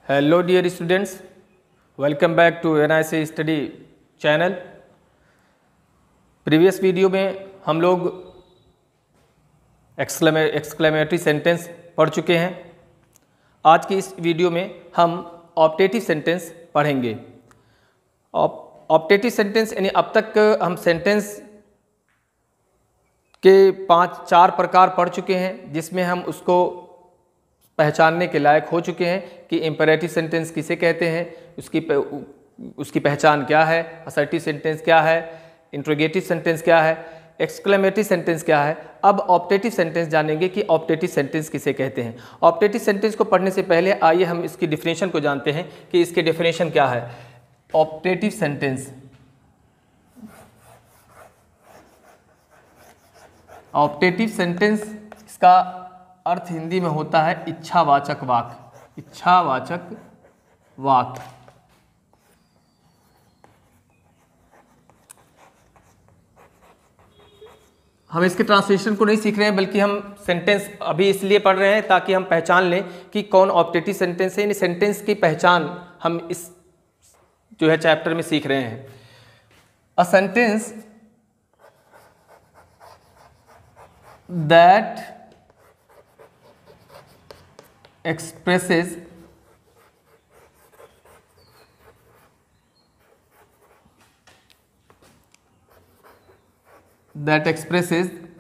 Hello dear students, welcome back to NIC study channel. Previous video में हम लोग exclamatory sentence पढ़ चुके हैं। आज की इस वीडियो में हम ऑप्टेटिव सेंटेंस पढ़ेंगे। ऑप्टेटिव सेंटेंस यानी अब तक हम सेंटेंस के 4 प्रकार पढ़ चुके हैं, जिसमें हम उसको पहचानने के लायक हो चुके हैं कि इम्पेरेटिव सेंटेंस किसे कहते हैं, उसकी पहचान क्या है, असर्टिव सेंटेंस क्या है, इंट्रोगेटिव सेंटेंस क्या है, एक्सक्लेमेटरी सेंटेंस क्या है। अब ऑप्टेटिव सेंटेंस जानेंगे कि ऑप्टेटिव सेंटेंस किसे कहते हैं। ऑप्टेटिव सेंटेंस को पढ़ने से पहले आइए हम इसकी डिफिनेशन को जानते हैं कि इसकी डिफिनेशन क्या है। ऑप्टेटिव सेंटेंस, ऑप्टेटिव सेंटेंस इसका अर्थ हिंदी में होता है इच्छावाचक वाक्य। इच्छावाचक वाक्य। हम इसके ट्रांसलेशन को नहीं सीख रहे हैं, बल्कि हम सेंटेंस अभी इसलिए पढ़ रहे हैं ताकि हम पहचान लें कि कौन ऑप्टेटिव सेंटेंस है। यानी सेंटेंस की पहचान हम इस जो है चैप्टर में सीख रहे हैं। A sentence that expresses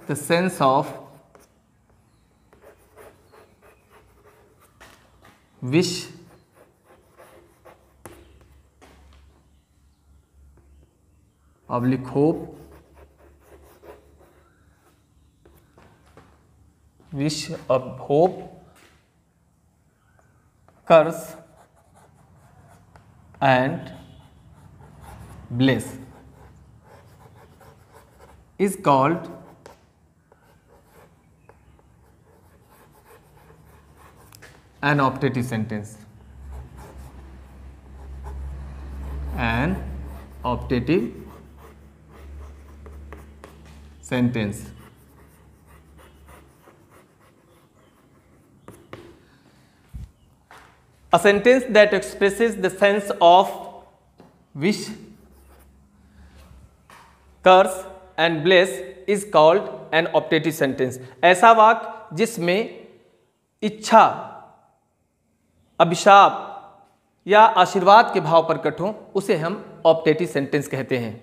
the sense of wish, public hope, wish of hope, curse and bliss is called an optative sentence. An optative sentence. A sentence that expresses the sense of wish, curse and bliss is called an optative sentence. ऐसा वाक्य जिसमें इच्छा, अभिशाप या आशीर्वाद के भाव प्रकट हों, उसे हम ऑप्टेटिव सेंटेंस कहते हैं।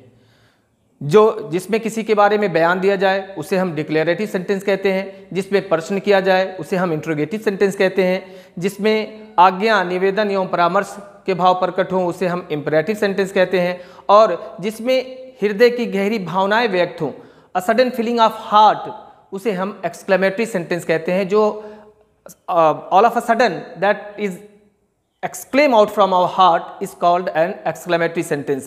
जिसमें किसी के बारे में बयान दिया जाए उसे हम डिक्लेरेटिव सेंटेंस कहते हैं। जिसमें प्रश्न किया जाए उसे हम इंट्रोगेटिव सेंटेंस कहते हैं। जिसमें आज्ञा, निवेदन एवं परामर्श के भाव प्रकट हों उसे हम इंपरेटिव सेंटेंस कहते हैं। और जिसमें हृदय की गहरी भावनाएं व्यक्त हों, a sudden feeling of heart, उसे हम एक्सक्लेमेटरी सेंटेंस कहते हैं। जो all of a sudden that is exclaim out from our heart is called an exclamatory sentence.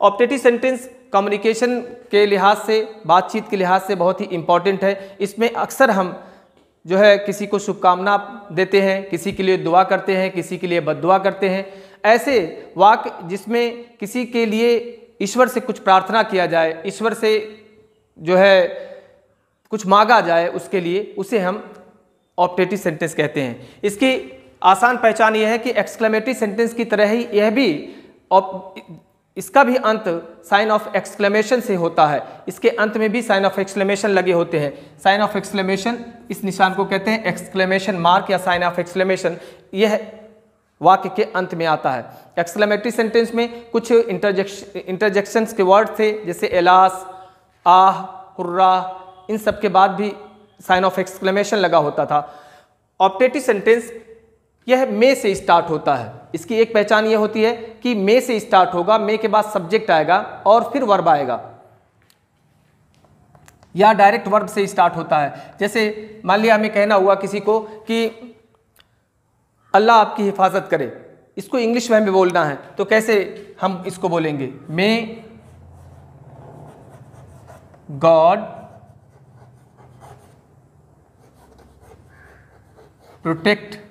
Optative sentence communication के लिहाज से, बातचीत के लिहाज से बहुत ही इंपॉर्टेंट है। इसमें अक्सर हम जो है किसी को शुभकामना देते हैं, किसी के लिए दुआ करते हैं, किसी के लिए बद्दुआ करते हैं। ऐसे वाक्य जिसमें किसी के लिए ईश्वर से कुछ प्रार्थना किया जाए, ईश्वर से जो है कुछ मांगा जाए उसके लिए, उसे हम ऑप्टेटिव सेंटेंस कहते हैं। इसकी आसान पहचान यह है कि एक्सक्लेमेटरी सेंटेंस की तरह ही यह भी इसका भी अंत साइन ऑफ एक्सक्लेमेशन से होता है। इसके अंत में भी साइन ऑफ एक्सक्लेमेशन लगे होते हैं। साइन ऑफ एक्सक्लेमेशन, इस निशान को कहते हैं एक्सक्लेमेशन मार्क या साइन ऑफ एक्सक्लेमेशन। यह वाक्य के अंत में आता है। एक्सक्लेमेटरी सेंटेंस में कुछ इंटरजेक्शंस के वर्ड थे, जैसे एलास, आह, हुर्रा, इन सब के बाद भी साइन ऑफ एक्सक्लेमेशन लगा होता था। ऑप्टेटिव सेंटेंस यह मे से स्टार्ट होता है। इसकी एक पहचान यह होती है कि मे से स्टार्ट होगा, मे के बाद सब्जेक्ट आएगा और फिर वर्ब आएगा, या डायरेक्ट वर्ब से स्टार्ट होता है। जैसे मान लिया हमें कहना हुआ किसी को कि अल्लाह आपकी हिफाजत करे, इसको इंग्लिश में हमें बोलना है, तो कैसे हम इसको बोलेंगे? May God protect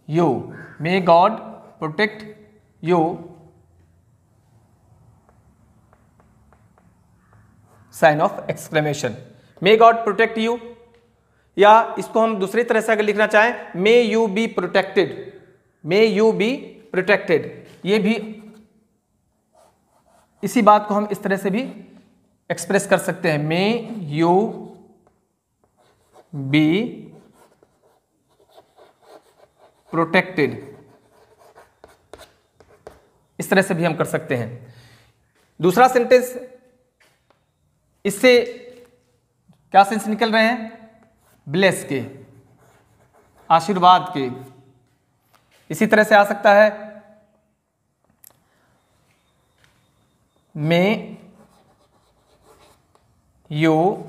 you, may God protect you, sign of exclamation. May God protect you, या इसको हम दूसरी तरह से अगर लिखना चाहें, may you be protected, may you be protected, ये भी इसी बात को हम इस तरह से भी एक्सप्रेस कर सकते हैं, मे यू बी प्रोटेक्टेड, इस तरह से भी हम कर सकते हैं। दूसरा सेंटेंस, इससे क्या सेंस निकल रहे हैं, ब्लेस के, आशीर्वाद के। इसी तरह से आ सकता है, may you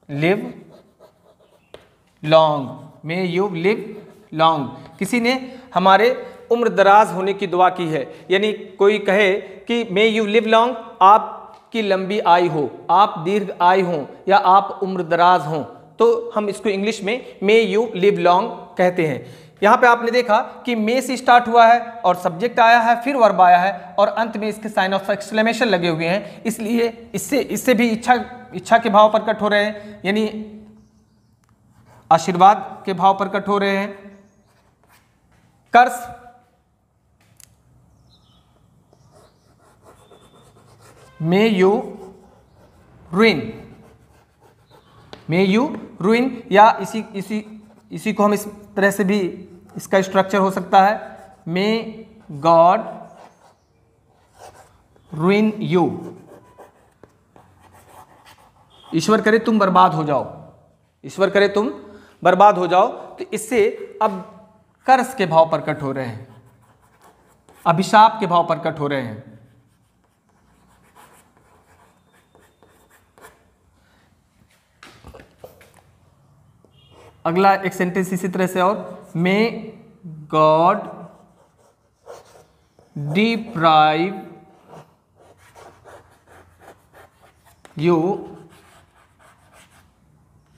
live long, may you live long. किसी ने हमारे उम्र दराज होने की दुआ की है, यानी कोई कहे कि मे यू लिव लॉन्ग, आपकी लंबी आयु हो, आप दीर्घ आयु हो या आप उम्र दराज हों, तो हम इसको इंग्लिश में मे यू लिव लॉन्ग कहते हैं। यहाँ पे आपने देखा कि मे से स्टार्ट हुआ है और सब्जेक्ट आया है, फिर वर्ब आया है और अंत में इसके साइन ऑफ एक्सक्लेमेशन लगे हुए हैं, इसलिए इससे भी इच्छा के भाव प्रकट हो रहे हैं, यानी आशीर्वाद के भाव प्रकट हो रहे हैं। Curse, may you ruin, may you ruin, या इसी को हम इस तरह से भी इसका स्ट्रक्चर हो सकता है, मे गॉड रुइन यू, ईश्वर करे तुम बर्बाद हो जाओ, ईश्वर करे तुम बर्बाद हो जाओ। तो इससे अब कर्स के भाव प्रकट हो रहे हैं, अभिशाप के भाव प्रकट हो रहे हैं। अगला एक सेंटेंस इसी तरह से, और may God deprive you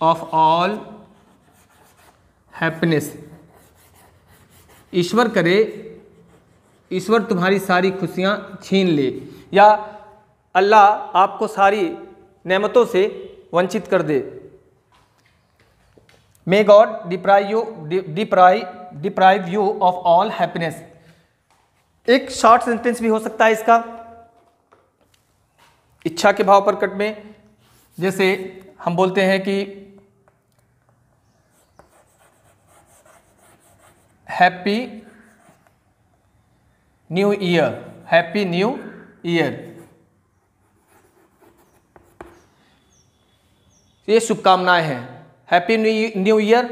of all happiness, ईश्वर करे ईश्वर तुम्हारी सारी खुशियां छीन ले, या अल्लाह आपको सारी नेमतों से वंचित कर दे। May God deprive you of all happiness. एक शॉर्ट सेंटेंस भी हो सकता है इसका, इच्छा के भाव प्रकट में, जैसे हम बोलते हैं कि happy new year, happy new year, ये शुभकामनाएं हैं। हैप्पी न्यू ईयर,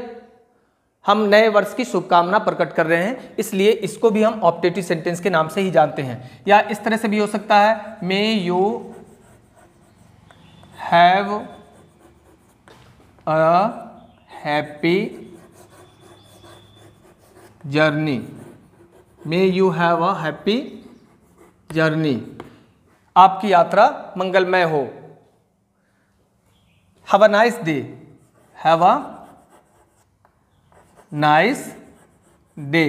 हम नए वर्ष की शुभकामना प्रकट कर रहे हैं, इसलिए इसको भी हम ऑप्टेटिव सेंटेंस के नाम से ही जानते हैं। या इस तरह से भी हो सकता है, may you have a happy journey, may you have a happy journey, आपकी यात्रा मंगलमय हो। Have a nice day, have a nice day.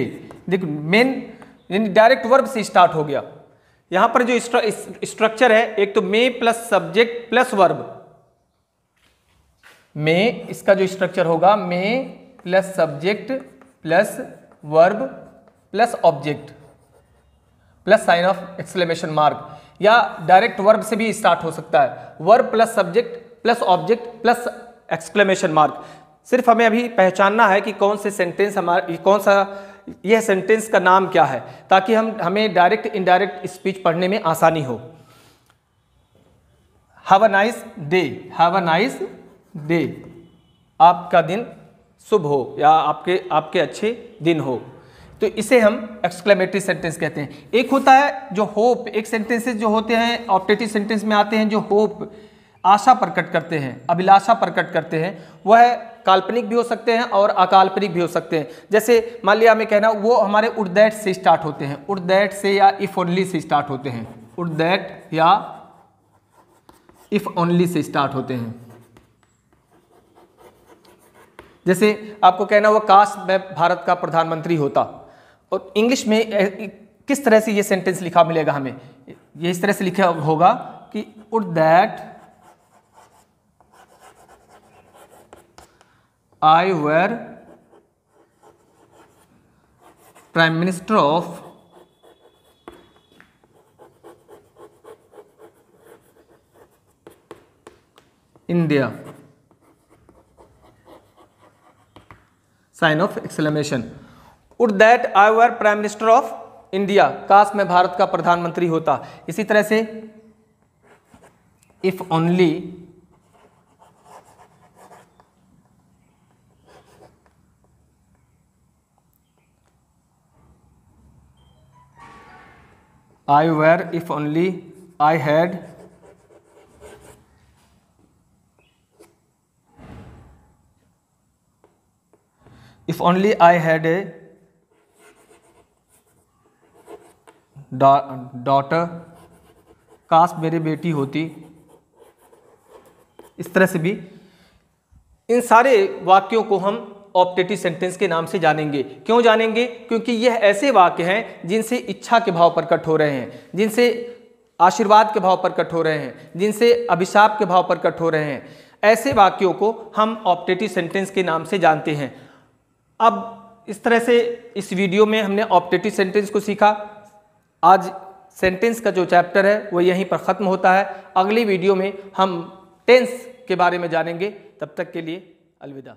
देखो मेन यानी डायरेक्ट वर्ब से स्टार्ट हो गया। यहां पर जो स्ट्रक्चर है, एक तो may plus subject plus verb, may इसका जो स्ट्रक्चर होगा, may plus subject plus verb plus object plus sign of exclamation mark, या डायरेक्ट वर्ब से भी स्टार्ट हो सकता है, verb plus subject plus object plus exclamation mark. सिर्फ हमें अभी पहचानना है कि कौन से सेंटेंस हमारा, कौन सा यह सेंटेंस का नाम क्या है, ताकि हमें डायरेक्ट इनडायरेक्ट स्पीच पढ़ने में आसानी हो। Have a nice day, have a nice day, आपका दिन शुभ हो या आपके अच्छे दिन हो, तो इसे हम एक्सक्लेमेटरी सेंटेंस कहते हैं। एक होता है जो होप, एक सेंटेंसेस जो होते हैं ऑप्टेटिव सेंटेंस में आते हैं, जो होप आशा प्रकट करते हैं, अभिलाषा प्रकट करते हैं, वह काल्पनिक भी हो सकते हैं और अकाल्पनिक भी हो सकते हैं। जैसे मान लिया हमें कहना, वो हमारे वुड दैट से स्टार्ट होते हैं, वुड दैट से या इफ ओनली से स्टार्ट होते हैं, वुड दैट या इफ ओनली से स्टार्ट होते हैं। जैसे आपको कहना हुआ, काश मैं भारत का प्रधानमंत्री होता, और इंग्लिश में किस तरह से ये सेंटेंस लिखा मिलेगा हमें, ये इस तरह से लिखा होगा कि would that I were Prime Minister of India, sign of exclamation. Would that I were prime minister of India, काश मैं भारत का प्रधानमंत्री होता। इसी तरह से if only I were, if only I had a daughter, काश मेरी बेटी होती। इस तरह से भी इन सारे वाक्यों को हम ऑप्टेटिव सेंटेंस के नाम से जानेंगे। क्यों जानेंगे? क्योंकि यह ऐसे वाक्य हैं जिनसे इच्छा के भाव प्रकट हो रहे हैं, जिनसे आशीर्वाद के भाव प्रकट हो रहे हैं, जिनसे अभिशाप के भाव प्रकट हो रहे हैं। ऐसे वाक्यों को हम ऑप्टेटिव सेंटेंस के नाम से जानते हैं। अब इस तरह से इस वीडियो में हमने ऑप्टेटिव सेंटेंस को सीखा। आज सेंटेंस का जो चैप्टर है वो यहीं पर ख़त्म होता है। अगली वीडियो में हम टेंस के बारे में जानेंगे। तब तक के लिए अलविदा।